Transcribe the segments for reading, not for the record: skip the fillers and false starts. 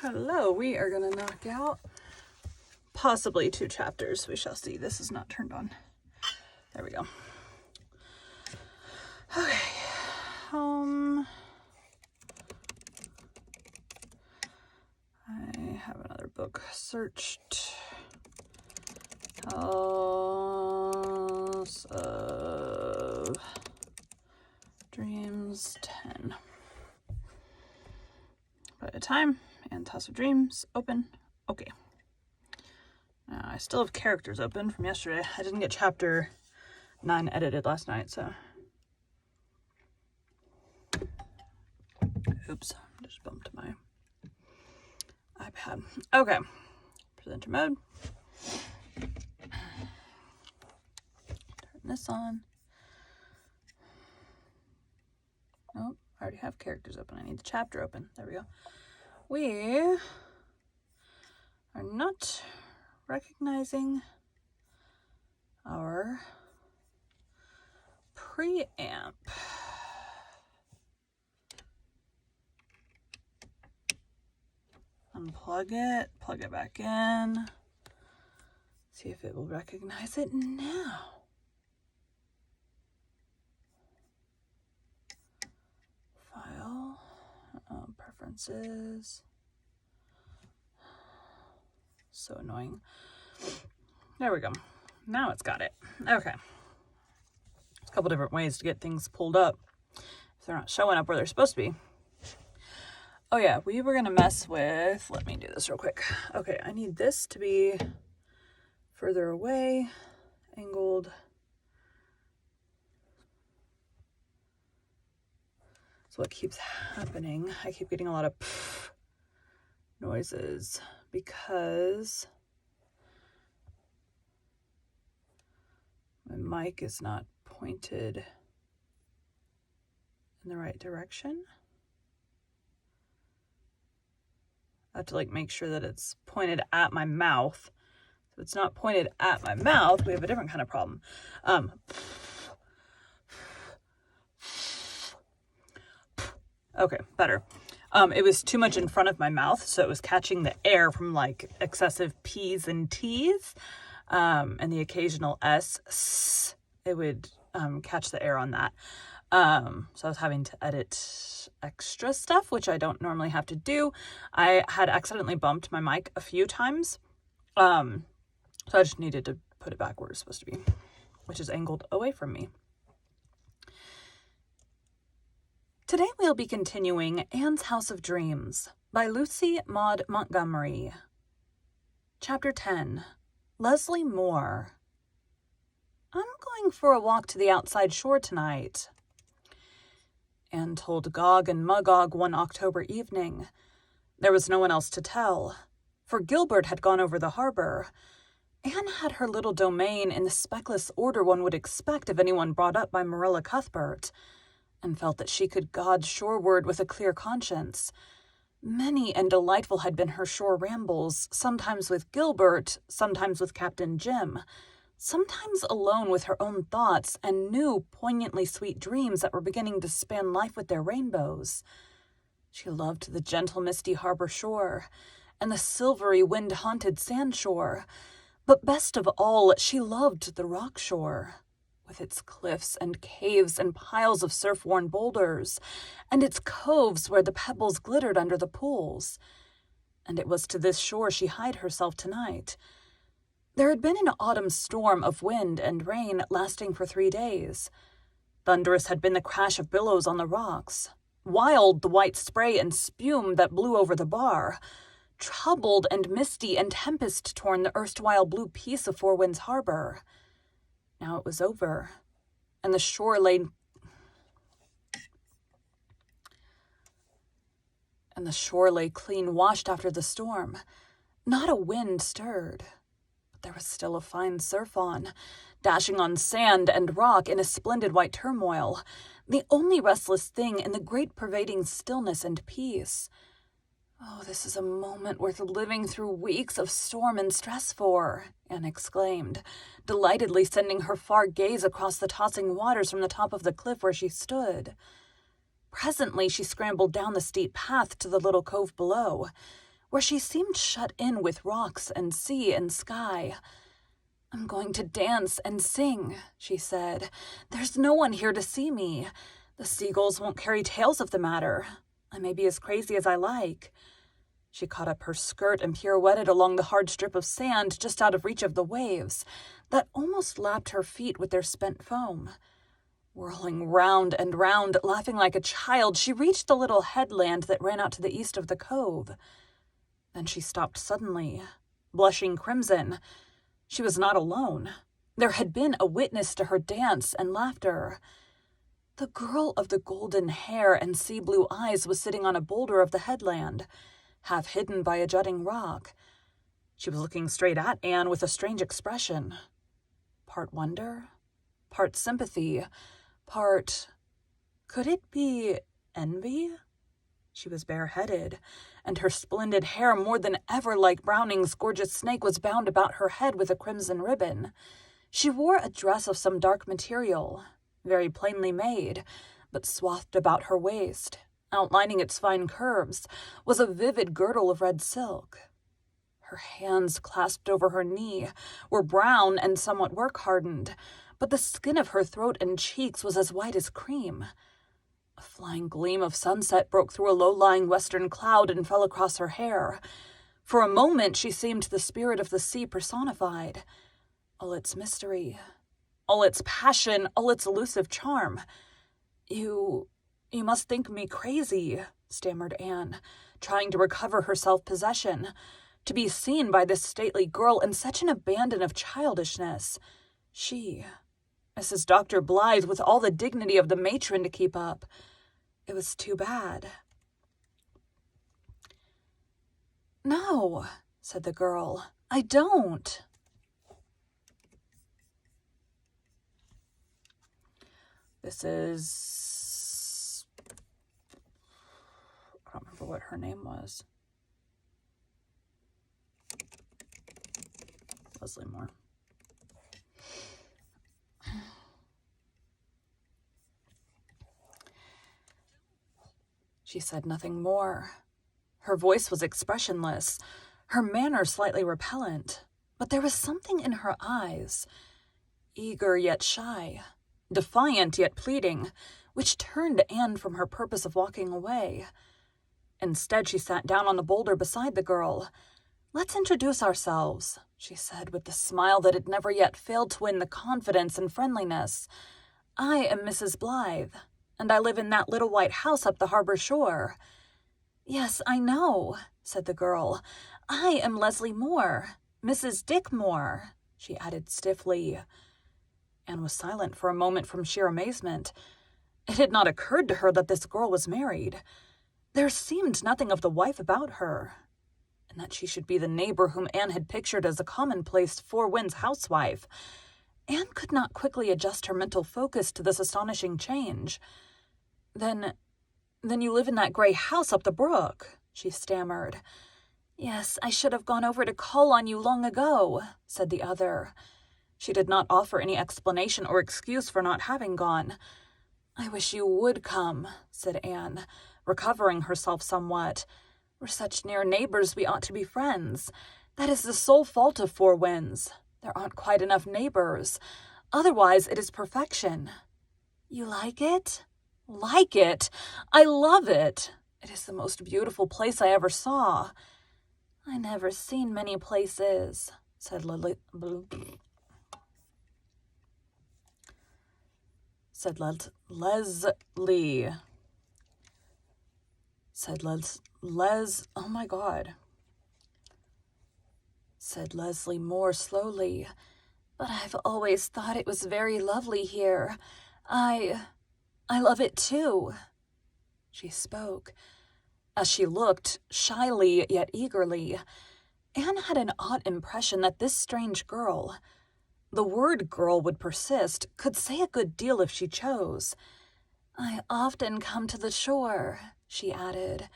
Hello, we are going to knock out possibly 2 chapters. We shall see. This is not turned on. There we go. Okay. I have another book searched. House of Dreams 10. By the time, and House of Dreams open. Okay. Now, I still have characters open from yesterday. I didn't get chapter 9 edited last night, so. Oops, just bumped my iPad. Okay. Presenter mode. Turn this on. Oh, I already have characters open. I need the chapter open. There we go. We are not recognizing our preamp. Unplug it, plug it back in. See if it will recognize it now. File, preferences. So annoying. There we go. Now it's got it. Okay. There's a couple different ways to get things pulled up if they're not showing up where they're supposed to be. Oh yeah, we were going to mess with, let me do this real quick. Okay, I need this to be further away, angled. So what keeps happening, I keep getting a lot of noises because my mic is not pointed in the right direction. I have to make sure that it's pointed at my mouth. If it's not pointed at my mouth, we have a different kind of problem. Okay, better. It was too much in front of my mouth, so it was catching the air from excessive P's and T's, and the occasional S. It would catch the air on that. So I was having to edit extra stuff, which I don't normally have to do. I had accidentally bumped my mic a few times. So I just needed to put it back where it's supposed to be, which is angled away from me. Today we'll be continuing Anne's House of Dreams by Lucy Maud Montgomery. Chapter 10, Leslie Moore. I'm going for a walk to the outside shore tonight, Anne told Gog and Magog one October evening. There was no one else to tell, for Gilbert had gone over the harbor. Anne had her little domain in the speckless order one would expect of anyone brought up by Marilla Cuthbert, and felt that she could God shoreward with a clear conscience. Many and delightful had been her shore rambles, sometimes with Gilbert, sometimes with Captain Jim, sometimes alone with her own thoughts and new, poignantly sweet dreams that were beginning to span life with their rainbows. She loved the gentle, misty harbor shore and the silvery, wind-haunted sandshore, but best of all, she loved the rock shore, with its cliffs and caves and piles of surf-worn boulders, and its coves where the pebbles glittered under the pools. And it was to this shore she hied herself tonight. There had been an autumn storm of wind and rain lasting for 3 days. Thunderous had been the crash of billows on the rocks, wild the white spray and spume that blew over the bar, troubled and misty and tempest-torn the erstwhile blue peace of Four Winds Harbor. Now it was over, and the shore lay clean washed after the storm. Not a wind stirred, but there was still a fine surf on, dashing on sand and rock in a splendid white turmoil, the only restless thing in the great pervading stillness and peace. Oh, this is a moment worth living through weeks of storm and stress for, Anne exclaimed, delightedly sending her far gaze across the tossing waters from the top of the cliff where she stood. Presently she scrambled down the steep path to the little cove below, where she seemed shut in with rocks and sea and sky. "I'm going to dance and sing," she said. "There's no one here to see me. The seagulls won't carry tales of the matter. I may be as crazy as I like." She caught up her skirt and pirouetted along the hard strip of sand just out of reach of the waves that almost lapped her feet with their spent foam. Whirling round and round, laughing like a child, she reached the little headland that ran out to the east of the cove. Then she stopped suddenly, blushing crimson. She was not alone. There had been a witness to her dance and laughter. The girl of the golden hair and sea-blue eyes was sitting on a boulder of the headland, half hidden by a jutting rock. She was looking straight at Anne with a strange expression. Part wonder, part sympathy, could it be envy? She was bareheaded, and her splendid hair, more than ever like Browning's gorgeous snake, was bound about her head with a crimson ribbon. She wore a dress of some dark material, very plainly made, but swathed about her waist, outlining its fine curves, was a vivid girdle of red silk. Her hands, clasped over her knee, were brown and somewhat work-hardened, but the skin of her throat and cheeks was as white as cream. A flying gleam of sunset broke through a low-lying western cloud and fell across her hair. For a moment she seemed the spirit of the sea personified, all its mystery, all its passion, all its elusive charm. You must think me crazy," stammered Anne, trying to recover her self-possession, to be seen by this stately girl in such an abandon of childishness. She, Mrs. Dr. Blythe, with all the dignity of the matron to keep up. It was too bad. "No," said the girl, "I don't." This is... I don't remember what her name was. Leslie Moore. She said nothing more. Her voice was expressionless, her manner slightly repellent, but there was something in her eyes, eager yet shy, defiant yet pleading, which turned Anne from her purpose of walking away. Instead, she sat down on the boulder beside the girl. "Let's introduce ourselves," she said with the smile that had never yet failed to win the confidence and friendliness. "I am Mrs. Blythe, and I live in that little white house up the harbor shore." "Yes, I know," said the girl. "I am Leslie Moore, Mrs. Dick Moore," she added stiffly. Anne was silent for a moment from sheer amazement. It had not occurred to her that this girl was married. There seemed nothing of the wife about her, and that she should be the neighbor whom Anne had pictured as a commonplace Four Winds housewife. Anne could not quickly adjust her mental focus to this astonishing change. Then you live in that gray house up the brook," she stammered. "Yes, I should have gone over to call on you long ago," said the other. She did not offer any explanation or excuse for not having gone. "I wish you would come," said Anne, recovering herself somewhat. "We're such near neighbors we ought to be friends. That is the sole fault of Four Winds. There aren't quite enough neighbors. Otherwise, it is perfection." "You like it?" "Like it? I love it. It is the most beautiful place I ever saw." "I never seen many places," said Leslie. Oh my God. Said Leslie Moore slowly. "But I've always thought it was very lovely here. I love it too." She spoke. As she looked, shyly yet eagerly, Anne had an odd impression that this strange girl, the word girl would persist, could say a good deal if she chose. "I often come to the shore," she added.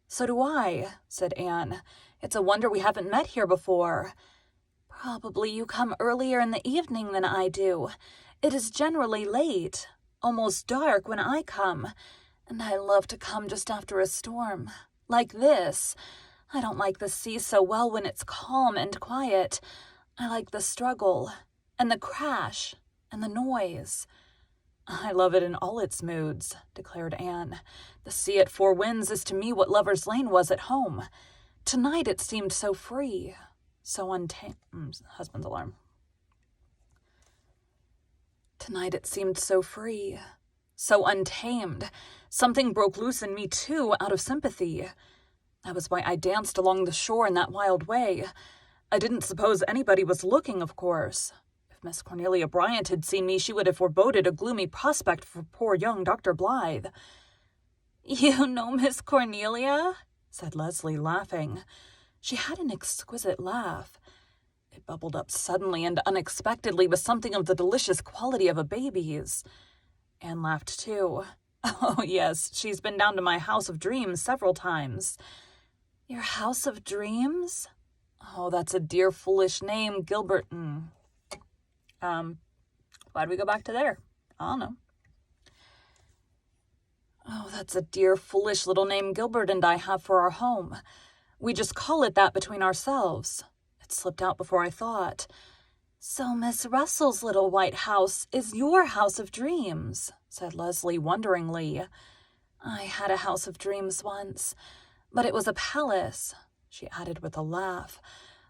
"So do I," said Anne. "It's a wonder we haven't met here before." "Probably you come earlier in the evening than I do. It is generally late, almost dark when I come, and I love to come just after a storm. Like this. I don't like the sea so well when it's calm and quiet. I like the struggle, and the crash, and the noise. I love it in all its moods, declared Anne. The sea at Four Winds is to me what Lover's Lane was at home. Tonight it seemed so free, so untamed. Husband's alarm. Tonight it seemed so free, so untamed. Something broke loose in me, too, out of sympathy. That was why I danced along the shore in that wild way. I didn't suppose anybody was looking, of course. If Miss Cornelia Bryant had seen me, she would have foreboded a gloomy prospect for poor young Dr. Blythe. "You know Miss Cornelia?" said Leslie, laughing. She had an exquisite laugh. It bubbled up suddenly and unexpectedly with something of the delicious quality of a baby's. Anne laughed too. "Oh, yes, she's been down to my House of Dreams several times." "Your House of Dreams?" "Oh, that's a dear, foolish name, Gilbert." Why'd we go back to there? I don't know. "Oh, that's a dear, foolish little name Gilbert and I have for our home. We just call it that between ourselves. It slipped out before I thought." "So Miss Russell's little white house is your House of Dreams," said Leslie wonderingly. "I had a House of Dreams once, but it was a palace," she added with a laugh,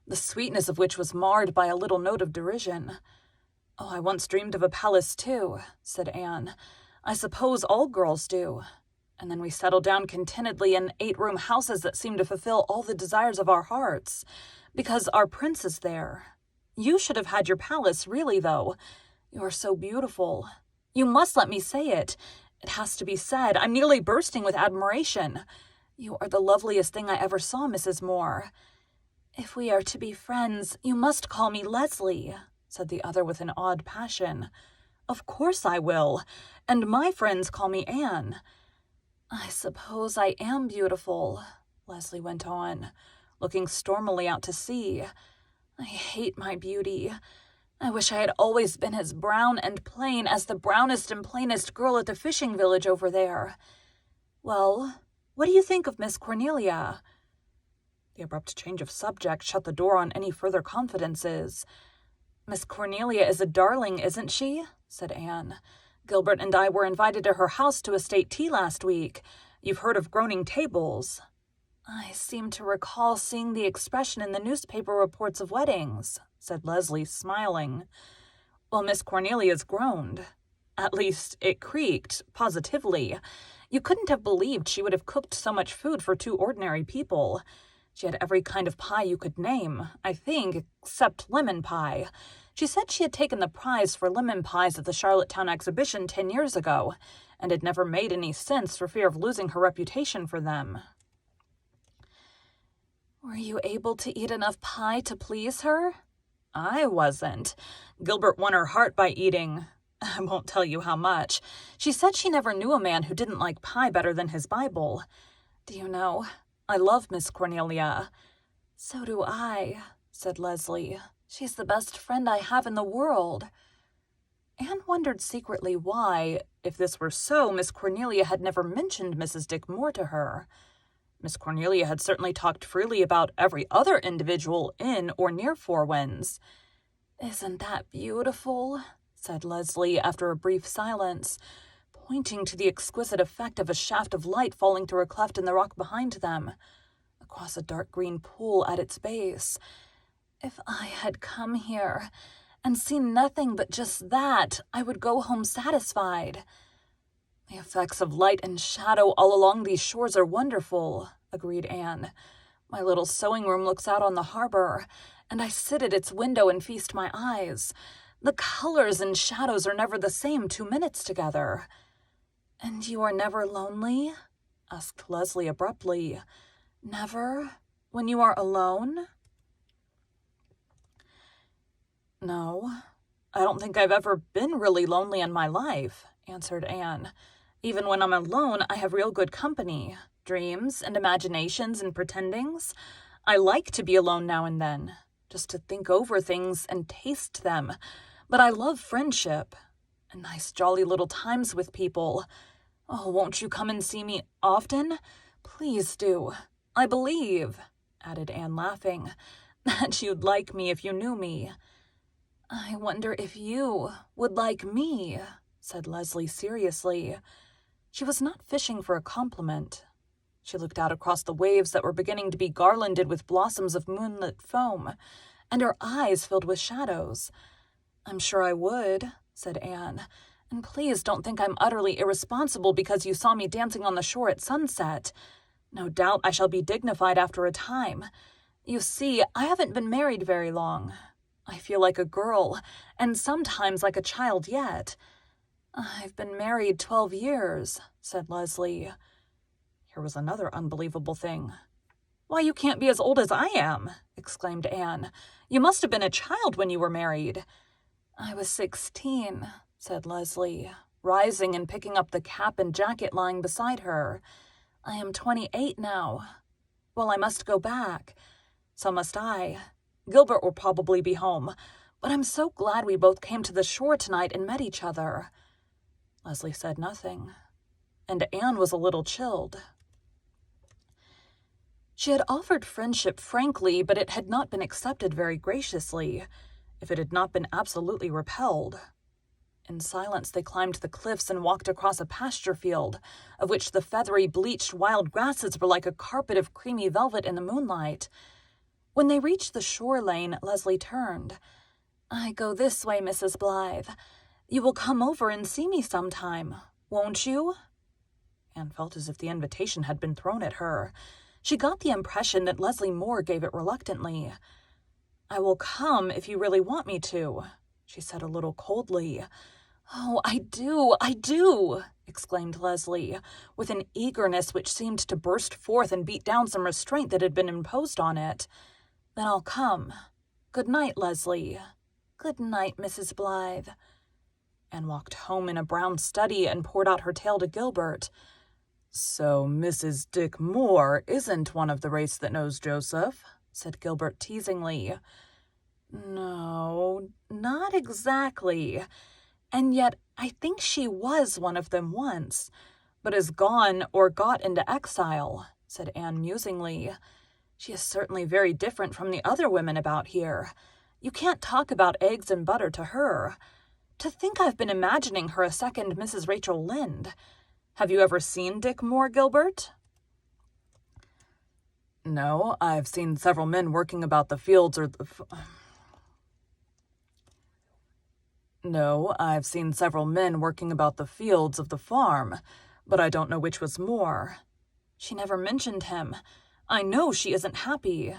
the sweetness of which was marred by a little note of derision. "Oh, I once dreamed of a palace, too," said Anne. "I suppose all girls do. And then we settled down contentedly in 8-room houses that seemed to fulfill all the desires of our hearts, because our prince is there. You should have had your palace, really, though. You are so beautiful. You must let me say it. It has to be said. I'm nearly bursting with admiration. You are the loveliest thing I ever saw, Mrs. Moore." "If we are to be friends, you must call me Leslie," said the other with an odd passion. "Of course I will, and my friends call me Anne." "I suppose I am beautiful," Leslie went on, looking stormily out to sea. "I hate my beauty. I wish I had always been as brown and plain as the brownest and plainest girl at the fishing village over there. Well, what do you think of Miss Cornelia?" The abrupt change of subject shut the door on any further confidences. "Miss Cornelia is a darling, isn't she?" said Anne. "Gilbert and I were invited to her house to a state tea last week. You've heard of groaning tables." "I seem to recall seeing the expression in the newspaper reports of weddings," said Leslie, smiling. "Well, Miss Cornelia's groaned. At least, it creaked, positively. You couldn't have believed she would have cooked so much food for 2 ordinary people. She had every kind of pie you could name, I think, except lemon pie. She said she had taken the prize for lemon pies at the Charlottetown exhibition 10 years ago, and had never made any since for fear of losing her reputation for them." "Were you able to eat enough pie to please her?" "I wasn't. Gilbert won her heart by eating. I won't tell you how much. She said she never knew a man who didn't like pie better than his Bible. Do you know, I love Miss Cornelia." "So do I," said Leslie. "She's the best friend I have in the world." Anne wondered secretly why, if this were so, Miss Cornelia had never mentioned Mrs. Dick Moore to her. Miss Cornelia had certainly talked freely about every other individual in or near Four Winds. "Isn't that beautiful?" said Leslie after a brief silence, pointing to the exquisite effect of a shaft of light falling through a cleft in the rock behind them, across a dark green pool at its base. "If I had come here and seen nothing but just that, I would go home satisfied." "The effects of light and shadow all along these shores are wonderful," agreed Anne. "My little sewing room looks out on the harbor, and I sit at its window and feast my eyes. The colors and shadows are never the same 2 minutes together." "And you are never lonely?" asked Leslie abruptly. "Never? When you are alone?" "No, I don't think I've ever been really lonely in my life," answered Anne. "Even when I'm alone, I have real good company, dreams and imaginations and pretendings. I like to be alone now and then, just to think over things and taste them. But I love friendship and nice jolly little times with people. Oh, won't you come and see me often? Please do. I believe," added Anne, laughing, "that you'd like me if you knew me." "I wonder if you would like me," said Leslie seriously. She was not fishing for a compliment. She looked out across the waves that were beginning to be garlanded with blossoms of moonlit foam, and her eyes filled with shadows. "I'm sure I would," said Anne, "and please don't think I'm utterly irresponsible because you saw me dancing on the shore at sunset. No doubt I shall be dignified after a time. You see, I haven't been married very long. I feel like a girl, and sometimes like a child yet." "I've been married 12 years, said Leslie. Here was another unbelievable thing. "Why, you can't be as old as I am," exclaimed Anne. "You must have been a child when you were married." "I was 16, said Leslie, rising and picking up the cap and jacket lying beside her. "I am 28 now. Well, I must go back. So must I. Gilbert will probably be home, but I'm so glad we both came to the shore tonight and met each other." Leslie said nothing, and Anne was a little chilled. She had offered friendship frankly, but it had not been accepted very graciously, if it had not been absolutely repelled. In silence they climbed the cliffs and walked across a pasture field, of which the feathery, bleached wild grasses were like a carpet of creamy velvet in the moonlight. When they reached the shore lane, Leslie turned. "I go this way, Mrs. Blythe. You will come over and see me sometime, won't you?" Anne felt as if the invitation had been thrown at her. She got the impression that Leslie Moore gave it reluctantly. "I will come if you really want me to," she said a little coldly. "Oh, I do," exclaimed Leslie, with an eagerness which seemed to burst forth and beat down some restraint that had been imposed on it. "Then I'll come. Good night, Leslie." "Good night, Mrs. Blythe." Anne walked home in a brown study and poured out her tale to Gilbert. "So Mrs. Dick Moore isn't one of the race that knows Joseph," said Gilbert teasingly. "No, not exactly. And yet I think she was one of them once, but has gone or got into exile," said Anne musingly. "She is certainly very different from the other women about here. You can't talk about eggs and butter to her. To think I've been imagining her a second Mrs. Rachel Lynde. Have you ever seen Dick Moore, Gilbert?" "No, I've seen several men working about the fields or the... No, I've seen several men working about the fields of the farm, but I don't know which was more." "She never mentioned him. I know she isn't happy."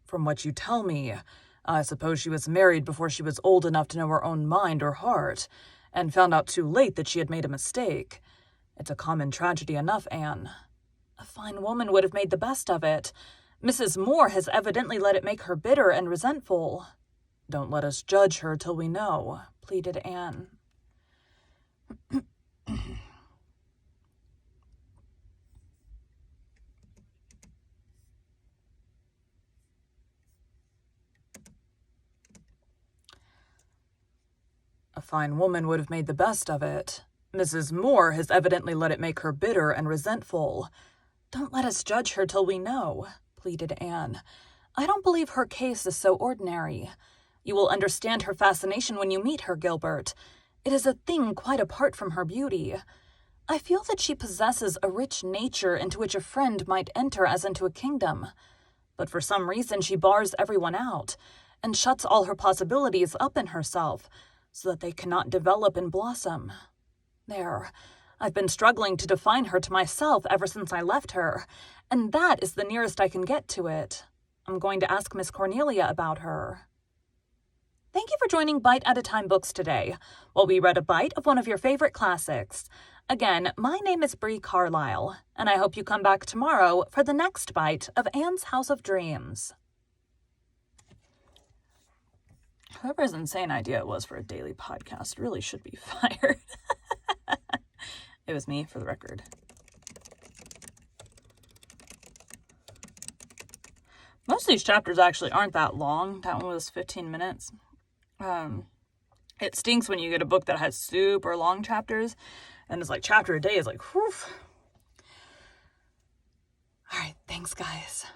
"From what you tell me, I suppose she was married before she was old enough to know her own mind or heart, and found out too late that she had made a mistake. It's a common tragedy enough, Anne." "A fine woman would have made the best of it. Mrs. Moore has evidently let it make her bitter and resentful." "Don't let us judge her till we know," pleaded Anne. "A fine woman would have made the best of it. Mrs. Moore has evidently let it make her bitter and resentful." "Don't let us judge her till we know," pleaded Anne. "I don't believe her case is so ordinary. You will understand her fascination when you meet her, Gilbert. It is a thing quite apart from her beauty. I feel that she possesses a rich nature into which a friend might enter as into a kingdom. But for some reason she bars everyone out, and shuts all her possibilities up in herself, so that they cannot develop and blossom. There, I've been struggling to define her to myself ever since I left her, and that is the nearest I can get to it. I'm going to ask Miss Cornelia about her." Thank you for joining Bite at a Time Books today, while we read a bite of one of your favorite classics. Again, my name is Bree Carlisle, and I hope you come back tomorrow for the next bite of Anne's House of Dreams. Whoever's insane idea it was for a daily podcast really should be fired. It was me, for the record. Most of these chapters actually aren't that long. That one was 15 minutes. It stinks when you get a book that has super long chapters, and it's like chapter a day is like, whew. All right, thanks, guys.